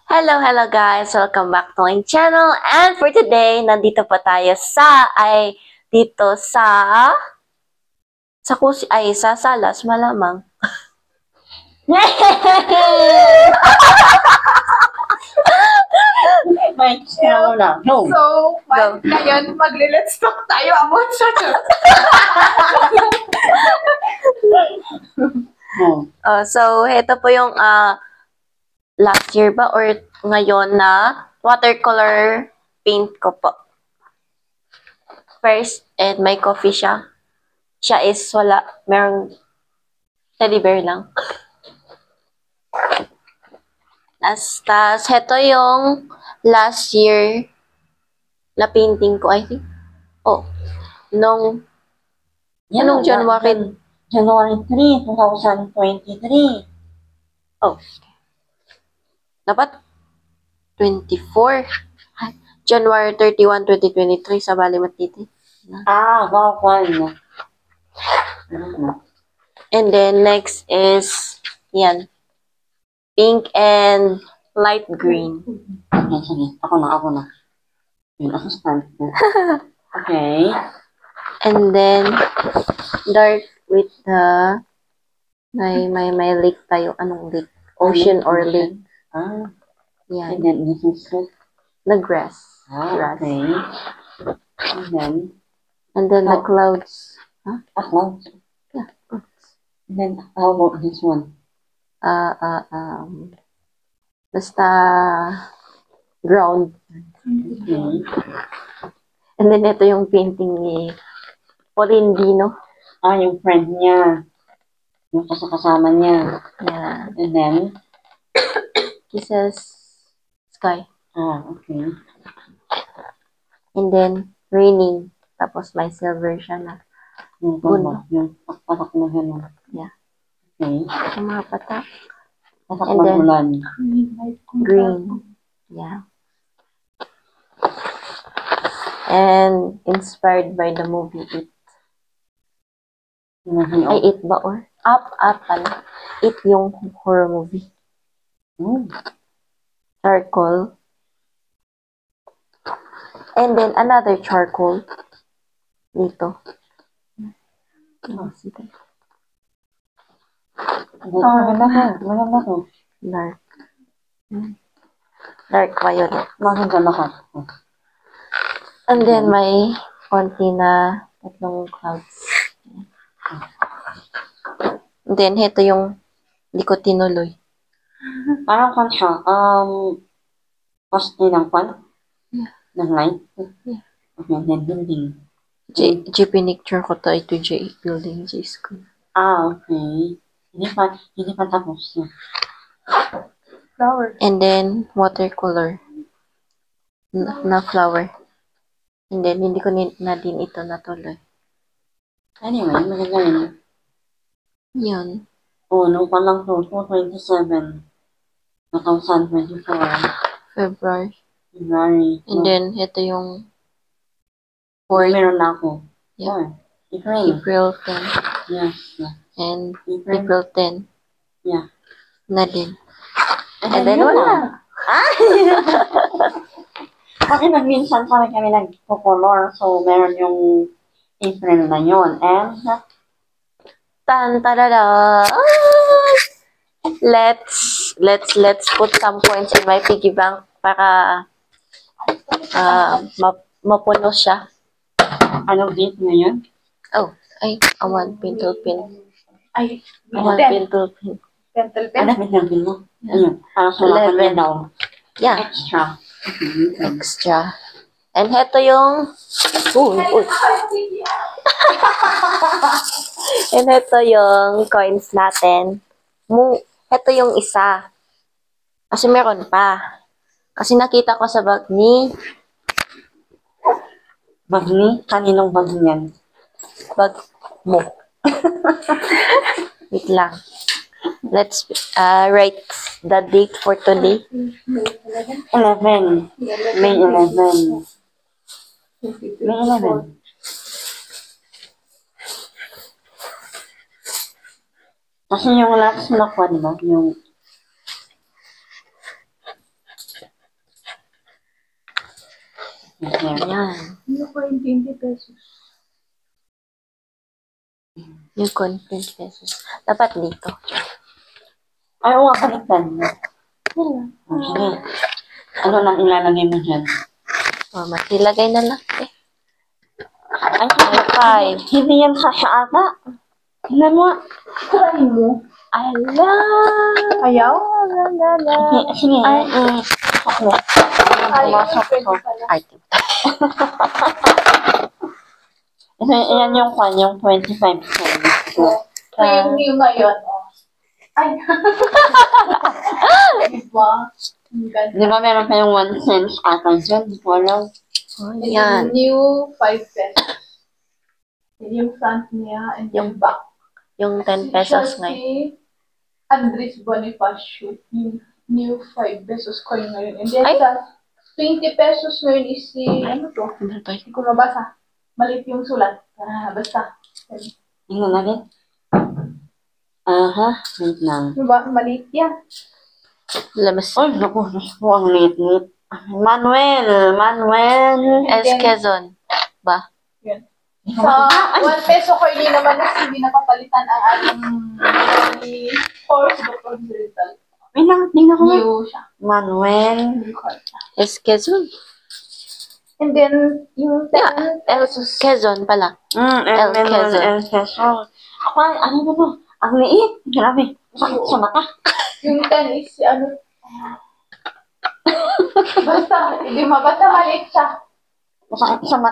Hello guys! Welcome back to my channel. And for today, nandito pa tayo dito sa salas malamang. May channel na. No. So, ngayon, magle-let's talk tayo about sa So, ito po yung last year ba or ngayon na watercolor paint ko po. First, and may coffee siya. Siya is wala, merong teddy bear lang. Tas, ito yung last year na painting ko, I think. Oh, anong January? January 3, 2023. Oh, dapat 24. January 31, 2023 sa Bali Matiti. Bawal. And then next is yan. Pink and light green. Okay, sige. Ako na. Yun, assistant ko. Okay. And then dark with the may lake tayo. Anong lake? Ocean or lake. And Yan. then this is The grass. Grass. okay. And then the clouds. Clouds. Yeah. And then how about this one? Basta ground. Okay. And then ito yung painting ni Pauline Dino. Yung friend niya. Yung kasama niya. Yeah. And then? Kisses sky. Okay. And then raining. Tapos may silver siya na. Yung patak na gano'n. Yeah. Okay. Yung mga patak. Patak And na then, ulan. Green. Yeah. And inspired by the movie It. Ay, It ba or? Up pala. It yung horror movie. Charcoal. And then another charcoal. Dito. Maganda ko. Dark. Dark violet. Maganda ka. And then may konti na tatlong clouds. And then ito yung hindi ko tinuloy. Parang kwan siya. Poste ng kwan? Yeah. Ng light? Yeah. Okay, then building. J pinicture ko to ito J building J school. Okay. Hindi pa tapos. flower. And then watercolor na flower. And then hindi ko na din ito natuloy. Anyway, maganda yun. Yun. Nung pa lang to, 27, 2024. February. And January. then ito yung Meron na ako. Yeah. April. April 10. Yes. And April 10. Yeah. Na din. And then wala. Kasi nagminsan kami nagpo-color. So, meron yung April na yun. And, Tan-tarara! Let's put some coins in my piggy bank para mapuno siya. anong date ngayon? Oh, ay, awan, pintle pin. Ay, Awan, pen. pintle pin. Pentel pen. Ano, pinagin mo? Ayun. Parang sulakan niya 11. daw. Yeah, Extra. extra. And heto yung, uy. And heto yung coins natin. Heto yung isa. Kasi meron pa. Kasi nakita ko sa bag ni Bag ni? Kaninong bag niyan? bag mo. Wait lang. Let's write the date for today. 11. May 11. May 11. Kasi yung last na ko, di ba? Yung Here. Ayan. Ano ko yung 20 pesos? Yung coin 20 pesos. Dapat dito. Ay, oo, baliktad mo. Sige. Ano nang ilalagay mo dyan? Oh, matilagay na lang. Eh, Ay, five. hindi yan kasha ata. Tingnan mo. Try mo. Ala! Ayaw? Sige. Ako. Ayaw Pumasok yung 20 ko. pala. Item. Yan yung kwan, yung 25 cents. So, yung new ngayon, oh. Ay! Diba? Ang ganda. Di ba meron pa yung 1 cent ata dyan? Di ko alam. Oh, And yan. yung new 5 pesos. And yung front niya and yung back. Yung 10 pesos ngayon. Si Andres Bonifacio, yung new 5 pesos coin ngayon. And then Ay! sa 20 pesos ngayon is si, ano to? Ano ba yun? Hindi ko mabasa. Malit yung sulat. Basta. Tingnan natin. Aha, wait lang. Diba? Malit yan. Labas. Ay, naku, ang liit-liit. Manuel. And S. then, Quezon. Ba? yun. Sa 1 peso coin din naman is hindi nakapalitan ang ating course Dr. Drital. Wait lang, tingnan ko nga. New siya. Manuel. New card siya. S. Quezon. And then, yung 10 L. Quezon pala. El Quezon. El Quezon. Ako, ano ba to? Ang liit. Grabe. Sakit sa mata. yung 10 is ano. Basta, hindi mabasa maliit siya. Masakit sa mata.